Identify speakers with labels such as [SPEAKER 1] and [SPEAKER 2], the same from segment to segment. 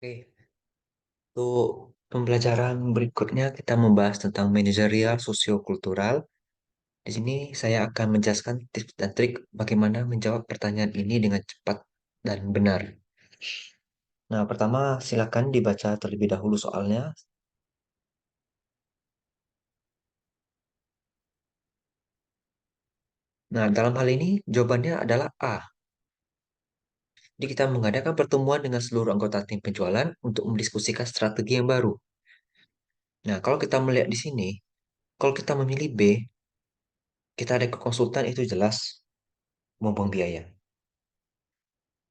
[SPEAKER 1] Oke, untuk pembelajaran berikutnya kita membahas tentang manajerial sosiokultural. Di sini saya akan menjelaskan tips dan trik bagaimana menjawab pertanyaan ini dengan cepat dan benar. Nah, pertama silakan dibaca terlebih dahulu soalnya. Nah, dalam hal ini jawabannya adalah A. Jadi kita mengadakan pertemuan dengan seluruh anggota tim penjualan untuk mendiskusikan strategi yang baru. Nah, kalau kita melihat di sini, kalau kita memilih B, kita ada ke konsultan itu jelas membuang biaya.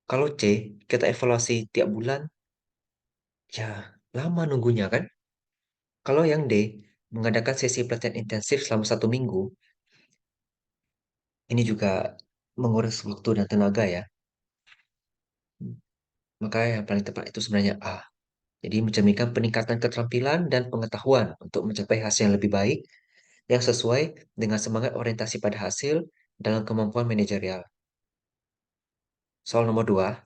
[SPEAKER 1] Kalau C, kita evaluasi tiap bulan, ya lama nunggunya kan? Kalau yang D, mengadakan sesi pelatihan intensif selama 1 minggu, ini juga menguras waktu dan tenaga ya. Maka yang paling tepat itu sebenarnya A. Jadi mencerminkan peningkatan keterampilan dan pengetahuan untuk mencapai hasil yang lebih baik yang sesuai dengan semangat orientasi pada hasil dalam kemampuan manajerial. Soal nomor 2,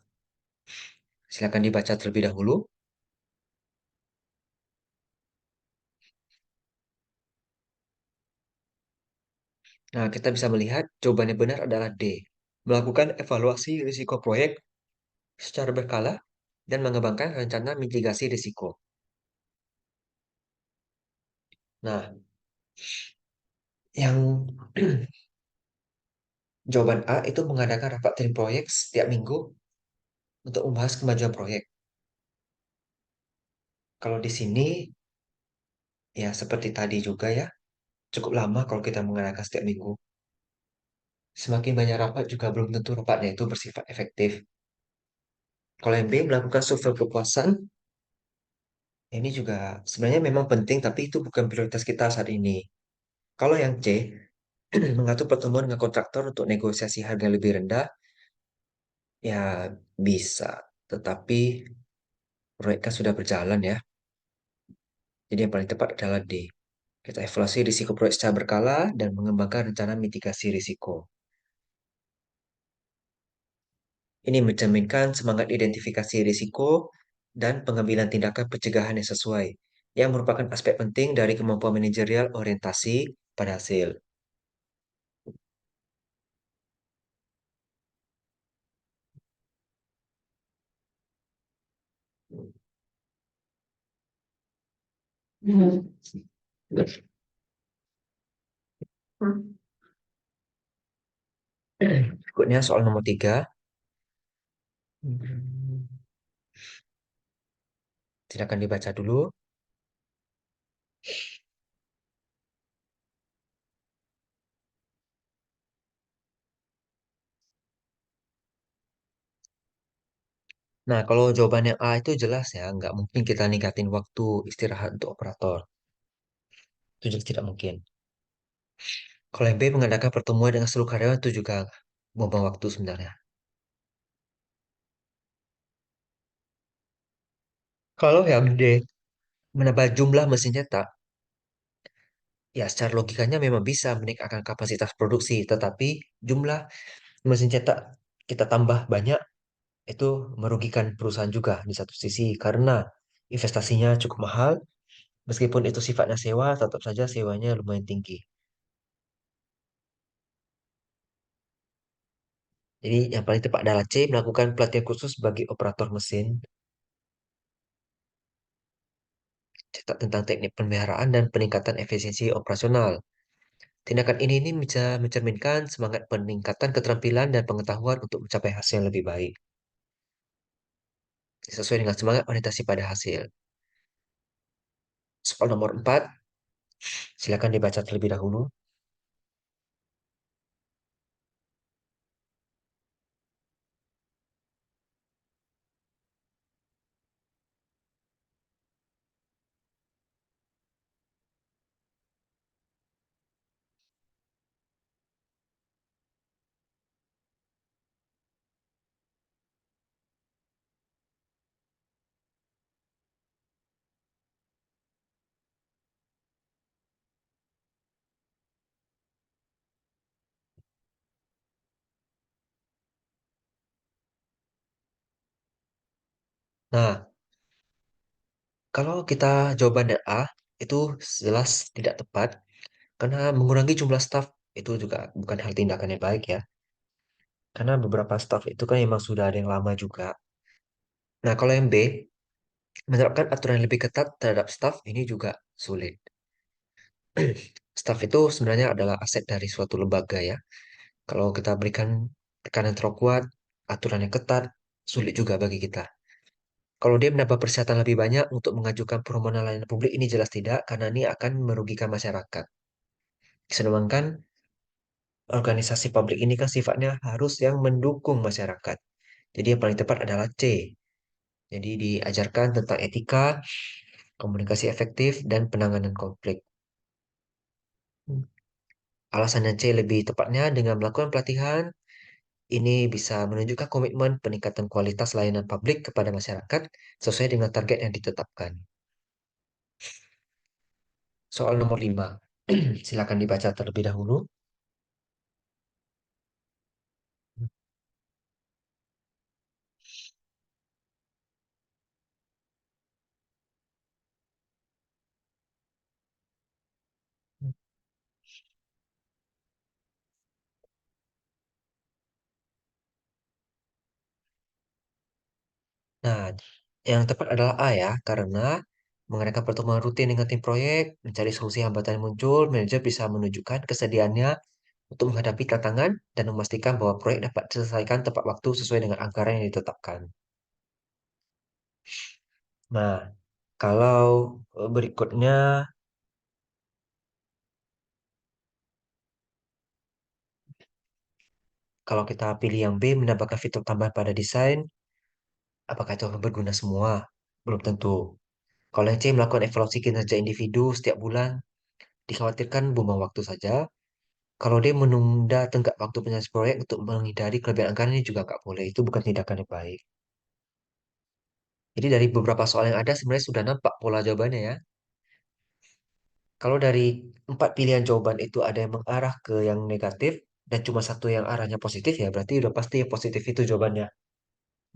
[SPEAKER 1] silakan dibaca terlebih dahulu. Nah, kita bisa melihat jawabannya benar adalah D. Melakukan evaluasi risiko proyek secara berkala dan mengembangkan rencana mitigasi risiko. Nah, yang jawaban A itu mengadakan rapat tim proyek setiap minggu untuk membahas kemajuan proyek. Kalau di sini, ya seperti tadi juga ya, cukup lama kalau kita mengadakan setiap minggu. Semakin banyak rapat juga belum tentu rapatnya itu bersifat efektif. Kalau yang B melakukan survei kepuasan, ini juga sebenarnya memang penting, tapi itu bukan prioritas kita saat ini. Kalau yang C, mengatur pertemuan dengan kontraktor untuk negosiasi harga yang lebih rendah, ya bisa. Tetapi proyek kan sudah berjalan ya. Jadi yang paling tepat adalah D. Kita evaluasi risiko proyek secara berkala dan mengembangkan rencana mitigasi risiko. Ini mencerminkan semangat identifikasi risiko dan pengambilan tindakan pencegahan yang sesuai, yang merupakan aspek penting dari kemampuan manajerial orientasi pada hasil. Berikutnya soal nomor 3. Silakan dibaca dulu. Nah, kalau jawabannya A itu jelas ya, nggak mungkin kita ningkatin waktu istirahat untuk operator. Itu jelas tidak mungkin. Kalau yang B mengadakan pertemuan dengan seluruh karyawan itu juga buang waktu sebenarnya. Kalau yang D menambah jumlah mesin cetak, ya secara logikanya memang bisa meningkatkan kapasitas produksi, tetapi jumlah mesin cetak kita tambah banyak itu merugikan perusahaan juga di satu sisi karena investasinya cukup mahal, meskipun itu sifatnya sewa, tetap saja sewanya lumayan tinggi. Jadi yang paling tepat adalah C, melakukan pelatihan khusus bagi operator mesin, cetak tentang teknik pemeliharaan dan peningkatan efisiensi operasional. Tindakan ini bisa mencerminkan semangat peningkatan keterampilan dan pengetahuan untuk mencapai hasil yang lebih baik, sesuai dengan semangat orientasi pada hasil. Soal nomor 4, silakan dibaca terlebih dahulu. Nah, Kalau kita jawaban A itu jelas tidak tepat karena mengurangi jumlah staf itu juga bukan hal tindakan yang baik ya. Karena beberapa staf itu kan memang sudah ada yang lama juga. Nah, kalau yang B, menerapkan aturan yang lebih ketat terhadap staf ini juga sulit. Staf itu sebenarnya adalah aset dari suatu lembaga ya. Kalau kita berikan tekanan terlalu kuat, aturan yang ketat, sulit juga bagi kita. Kalau dia menambah persyaratan lebih banyak untuk mengajukan permohonan layanan publik, ini jelas tidak, karena ini akan merugikan masyarakat. Sedangkan organisasi publik ini kan sifatnya harus yang mendukung masyarakat. Jadi yang paling tepat adalah C. Jadi diajarkan tentang etika, komunikasi efektif, dan penanganan konflik. Alasannya C lebih tepatnya dengan melakukan pelatihan, ini bisa menunjukkan komitmen peningkatan kualitas layanan publik kepada masyarakat sesuai dengan target yang ditetapkan. Soal nomor 5. Silakan dibaca terlebih dahulu. Nah, yang tepat adalah A ya, karena mengadakan pertemuan rutin dengan tim proyek, mencari solusi hambatan yang muncul, manajer bisa menunjukkan kesediaannya untuk menghadapi tantangan dan memastikan bahwa proyek dapat diselesaikan tepat waktu sesuai dengan anggaran yang ditetapkan. Nah, kalau berikutnya, kalau kita pilih yang B, menambahkan fitur tambahan pada desain, apakah itu akan berguna semua? Belum tentu. Kalau yang C, melakukan evaluasi kinerja individu setiap bulan, dikhawatirkan buang waktu saja. Kalau dia menunda tenggat waktu penyelesaian proyek untuk menghindari kelebihan anggaran ini juga nggak boleh. Itu bukan tindakan yang baik. Jadi dari beberapa soal yang ada sebenarnya sudah nampak pola jawabannya ya. Kalau dari 4 pilihan jawaban itu ada yang mengarah ke yang negatif dan cuma satu yang arahnya positif ya berarti udah pasti yang positif itu jawabannya.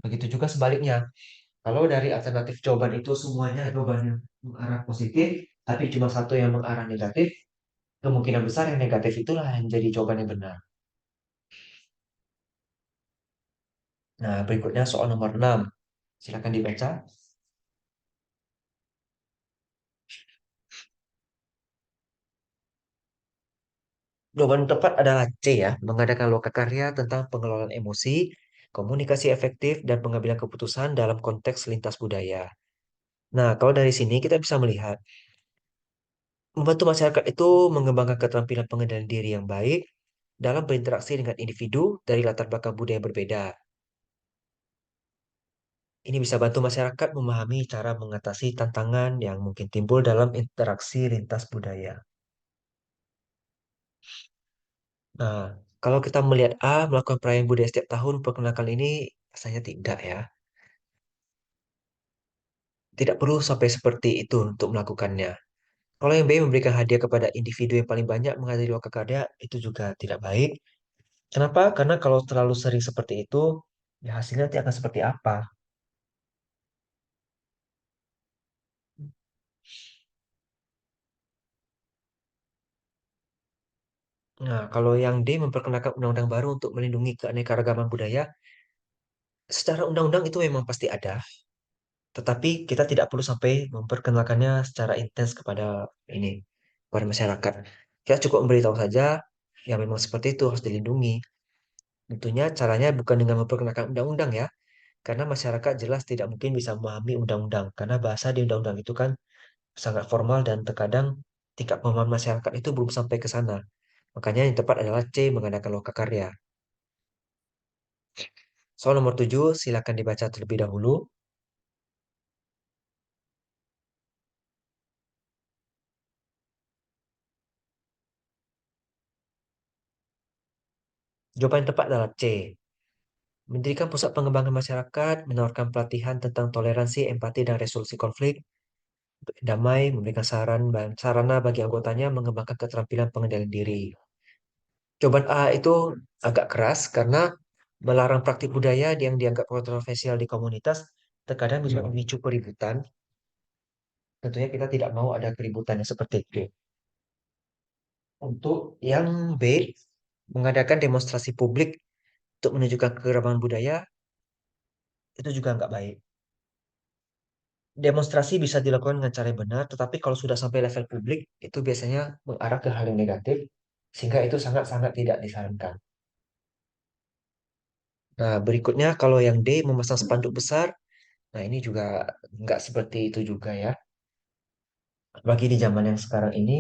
[SPEAKER 1] Begitu juga sebaliknya. Kalau dari alternatif jawaban itu semuanya jawabannya mengarah positif, tapi cuma satu yang mengarah negatif, kemungkinan besar yang negatif itulah yang jadi jawaban yang benar. Nah, berikutnya soal nomor 6. Silakan dibaca. Jawaban tepat adalah C ya, mengadakan lokakarya tentang pengelolaan emosi, komunikasi efektif, dan pengambilan keputusan dalam konteks lintas budaya. Nah, kalau dari sini kita bisa melihat, membantu masyarakat itu mengembangkan keterampilan pengendalian diri yang baik dalam berinteraksi dengan individu dari latar belakang budaya yang berbeda. Ini bisa bantu masyarakat memahami cara mengatasi tantangan yang mungkin timbul dalam interaksi lintas budaya. Nah, kalau kita melihat A melakukan perayaan budaya setiap tahun, perkenalkan ini rasanya tidak ya. Tidak perlu sampai seperti itu untuk melakukannya. Kalau yang B memberikan hadiah kepada individu yang paling banyak menghadiri lokal karya, itu juga tidak baik. Kenapa? Karena kalau terlalu sering seperti itu, ya hasilnya nanti akan seperti apa? Nah, kalau yang D memperkenalkan undang-undang baru untuk melindungi keanekaragaman budaya, secara undang-undang itu memang pasti ada, tetapi kita tidak perlu sampai memperkenalkannya secara intens kepada masyarakat. Kita cukup memberitahu saja, ya memang seperti itu harus dilindungi. Tentunya caranya bukan dengan memperkenalkan undang-undang ya, karena masyarakat jelas tidak mungkin bisa memahami undang-undang, karena bahasa di undang-undang itu kan sangat formal dan terkadang tingkat pemahaman masyarakat itu belum sampai ke sana. Makanya yang tepat adalah C, mengadakan lokakarya. Soal nomor 7, silakan dibaca terlebih dahulu. Jawaban yang tepat adalah C. Mendirikan pusat pengembangan masyarakat, menawarkan pelatihan tentang toleransi, empati, dan resolusi konflik, damai, memberikan saran dan sarana bagi anggotanya mengembangkan keterampilan pengendalian diri. Jawaban A itu agak keras karena melarang praktik budaya yang dianggap kontroversial di komunitas terkadang bisa memicu keributan. Tentunya kita tidak mau ada keributan yang seperti itu. Untuk yang B, mengadakan demonstrasi publik untuk menunjukkan kekeragaman budaya, itu juga nggak baik. Demonstrasi bisa dilakukan dengan cara yang benar, tetapi kalau sudah sampai level publik, itu biasanya mengarah ke hal yang negatif, sehingga itu sangat-sangat tidak disarankan. Nah, berikutnya kalau yang D, memasang spanduk besar, nah ini juga nggak seperti itu juga ya. Bagi di zaman yang sekarang ini,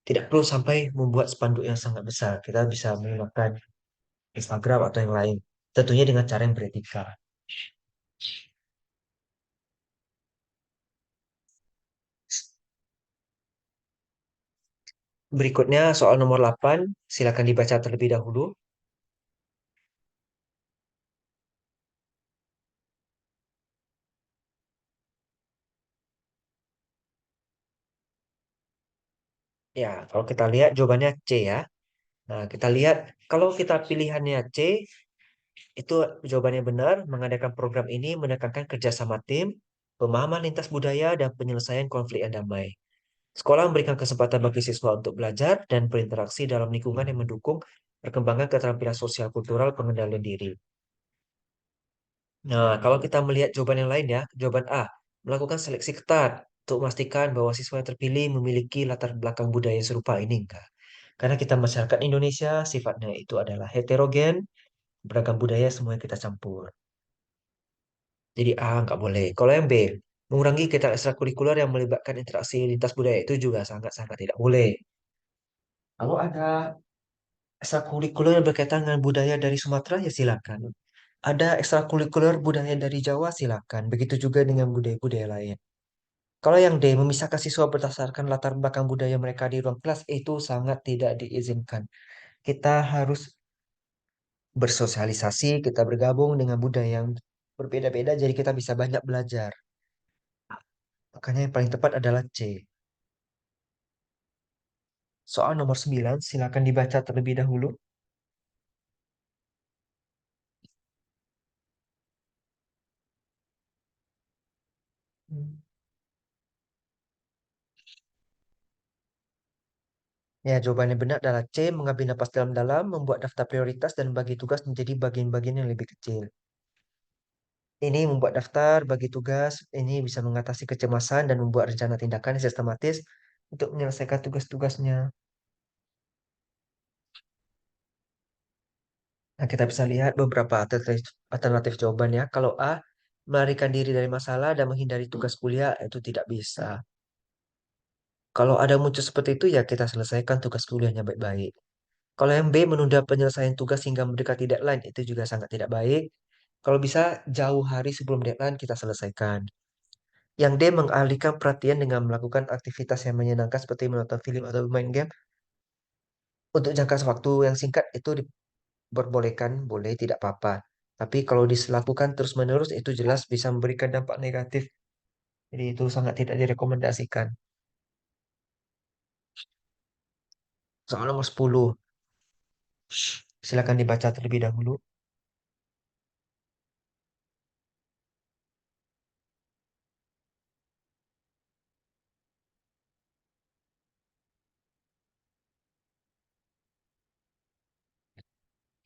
[SPEAKER 1] tidak perlu sampai membuat spanduk yang sangat besar. Kita bisa menggunakan Instagram atau yang lain. Tentunya dengan cara yang beretika. Berikutnya soal nomor 8, silakan dibaca terlebih dahulu. Ya, kalau kita lihat jawabannya C ya. Nah, kita lihat kalau kita pilihannya C, itu jawabannya benar. Mengadakan program ini menekankan kerjasama tim, pemahaman lintas budaya, dan penyelesaian konflik yang damai. Sekolah memberikan kesempatan bagi siswa untuk belajar dan berinteraksi dalam lingkungan yang mendukung perkembangan keterampilan sosial kultural pengendalian diri. Nah, kalau kita melihat jawaban yang lain ya, jawaban A, melakukan seleksi ketat untuk memastikan bahwa siswa yang terpilih memiliki latar belakang budaya yang serupa ini enggak. Karena kita masyarakat Indonesia sifatnya itu adalah heterogen, beragam budaya semuanya kita campur. Jadi A nggak boleh. Kalau yang B, mengurangi kegiatan ekstrakurikuler yang melibatkan interaksi lintas budaya itu juga sangat-sangat tidak boleh. Kalau ada ekstrakurikuler yang berkaitan dengan budaya dari Sumatera ya silakan. Ada ekstrakurikuler budaya dari Jawa silakan. Begitu juga dengan budaya-budaya lain. Kalau yang D, memisahkan siswa berdasarkan latar belakang budaya mereka di ruang kelas itu sangat tidak diizinkan. Kita harus bersosialisasi, kita bergabung dengan budaya yang berbeda-beda, jadi kita bisa banyak belajar. Makanya yang paling tepat adalah C. Soal nomor 9, silakan dibaca terlebih dahulu. Hmm. Ya, jawabannya benar adalah C, mengambil napas dalam-dalam, membuat daftar prioritas, dan bagi tugas menjadi bagian-bagian yang lebih kecil. Ini membuat daftar, bagi tugas, ini bisa mengatasi kecemasan dan membuat rencana tindakan yang sistematis untuk menyelesaikan tugas-tugasnya. Nah, kita bisa lihat beberapa alternatif jawabannya. Kalau A, melarikan diri dari masalah dan menghindari tugas kuliah, itu tidak bisa. Kalau ada muncul seperti itu, ya kita selesaikan tugas kuliahnya baik-baik. Kalau yang B, menunda penyelesaian tugas hingga mendekati deadline, itu juga sangat tidak baik. Kalau bisa, jauh hari sebelum deadline kita selesaikan. Yang D, mengalihkan perhatian dengan melakukan aktivitas yang menyenangkan seperti menonton film atau bermain game. Untuk jangka waktu yang singkat itu diperbolehkan, boleh, tidak apa-apa. Tapi kalau dilakukan terus-menerus itu jelas bisa memberikan dampak negatif. Jadi itu sangat tidak direkomendasikan. Soal nomor 10, silakan dibaca terlebih dahulu.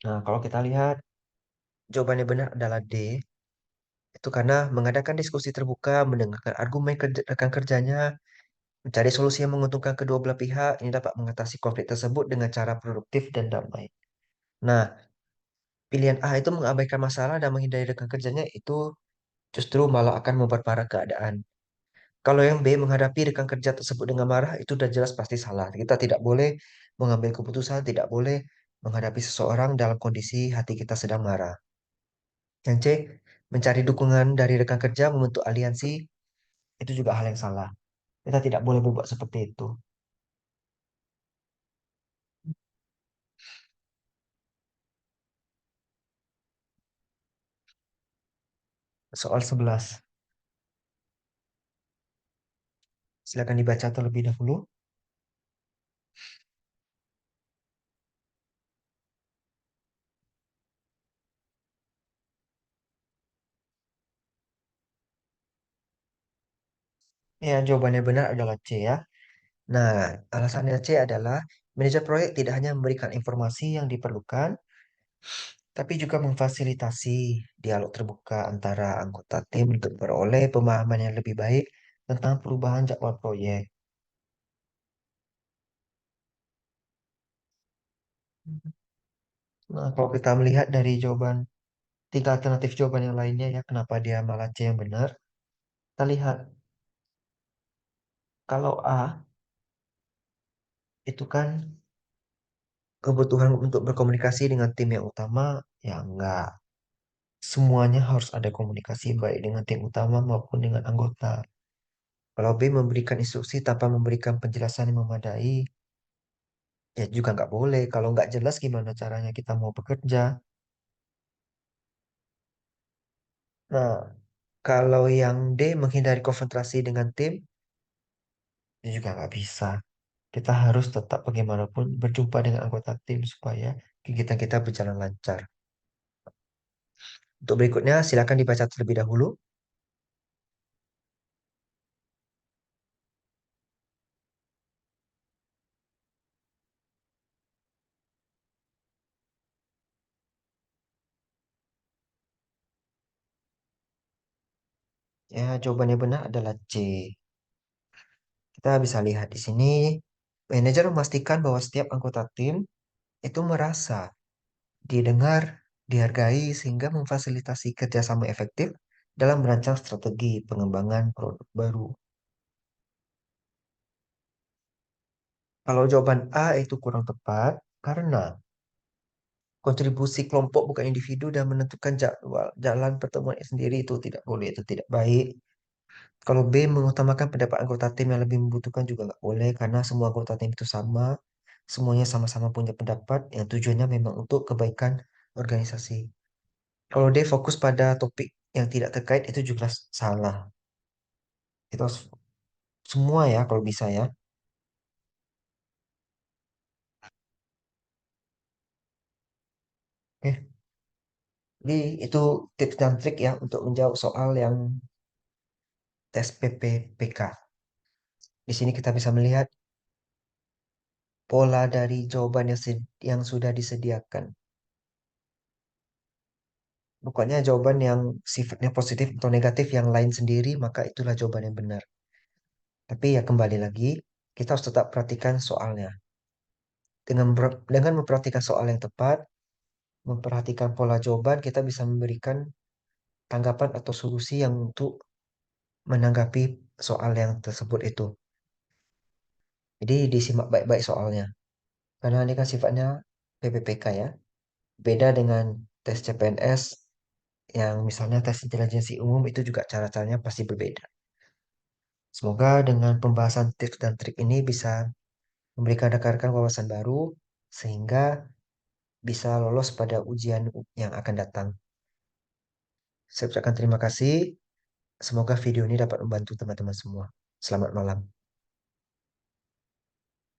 [SPEAKER 1] Nah, kalau kita lihat jawabannya benar adalah D. Itu karena mengadakan diskusi terbuka, mendengarkan argumen rekan kerjanya, mencari solusi yang menguntungkan kedua belah pihak, ini dapat mengatasi konflik tersebut dengan cara produktif dan damai. Nah, pilihan A itu mengabaikan masalah dan menghindari rekan kerjanya itu justru malah akan memperparah keadaan. Kalau yang B menghadapi rekan kerja tersebut dengan marah itu udah jelas pasti salah. Kita tidak boleh mengambil keputusan, tidak boleh menghadapi seseorang dalam kondisi hati kita sedang marah. Yang C, mencari dukungan dari rekan kerja membentuk aliansi itu juga hal yang salah. Kita tidak boleh berbuat seperti itu. Soal 11, silakan dibaca terlebih dahulu. Ya, jawabannya benar adalah C ya. Nah, alasannya C adalah manajer proyek tidak hanya memberikan informasi yang diperlukan, tapi juga memfasilitasi dialog terbuka antara anggota tim untuk beroleh pemahaman yang lebih baik tentang perubahan jadwal proyek. Nah, kalau kita melihat dari jawaban tiga alternatif jawaban yang lainnya ya, kenapa dia malah C yang benar? Kita lihat kalau A itu kan kebutuhan untuk berkomunikasi dengan tim yang utama, ya enggak. Semuanya harus ada komunikasi baik dengan tim utama maupun dengan anggota. Kalau B memberikan instruksi tanpa memberikan penjelasan yang memadai, ya juga nggak boleh. Kalau nggak jelas gimana caranya kita mau bekerja. Nah, kalau yang D menghindari konfrontasi dengan tim, itu juga nggak bisa. Kita harus tetap bagaimanapun berjumpa dengan anggota tim supaya kegiatan kita berjalan lancar. Untuk berikutnya, silakan dibaca terlebih dahulu. Ya, jawabannya benar adalah C. Kita bisa lihat di sini, manajer memastikan bahwa setiap anggota tim itu merasa didengar, dihargai, sehingga memfasilitasi kerjasama efektif dalam merancang strategi pengembangan produk baru. Kalau jawaban A itu kurang tepat, karena kontribusi kelompok bukan individu dan menentukan jadwal jalan pertemuan sendiri itu tidak boleh, itu tidak baik. Kalau B mengutamakan pendapat anggota tim yang lebih membutuhkan juga nggak boleh, karena semua anggota tim itu sama, semuanya sama-sama punya pendapat yang tujuannya memang untuk kebaikan organisasi. Kalau D fokus pada topik yang tidak terkait itu juga salah. Itu harus semua ya kalau bisa ya. Oke, jadi itu tips dan trik ya untuk menjawab soal yang tes PPPK. Di sini kita bisa melihat pola dari jawaban yang sudah disediakan. Pokoknya jawaban yang sifatnya positif atau negatif yang lain sendiri, maka itulah jawaban yang benar. Tapi ya kembali lagi, kita harus tetap perhatikan soalnya. Dengan memperhatikan soal yang tepat, memperhatikan pola jawaban, kita bisa memberikan tanggapan atau solusi yang untuk menanggapi soal yang tersebut itu. Jadi disimak baik-baik soalnya. Karena ini kan sifatnya PPPK ya. Beda dengan tes CPNS yang misalnya tes intelijensi umum itu juga cara-caranya pasti berbeda. Semoga dengan pembahasan tips dan trik ini bisa memberikan rekan-rekan wawasan baru sehingga bisa lolos pada ujian yang akan datang. Saya ucapkan terima kasih. Semoga video ini dapat membantu teman-teman semua. Selamat malam.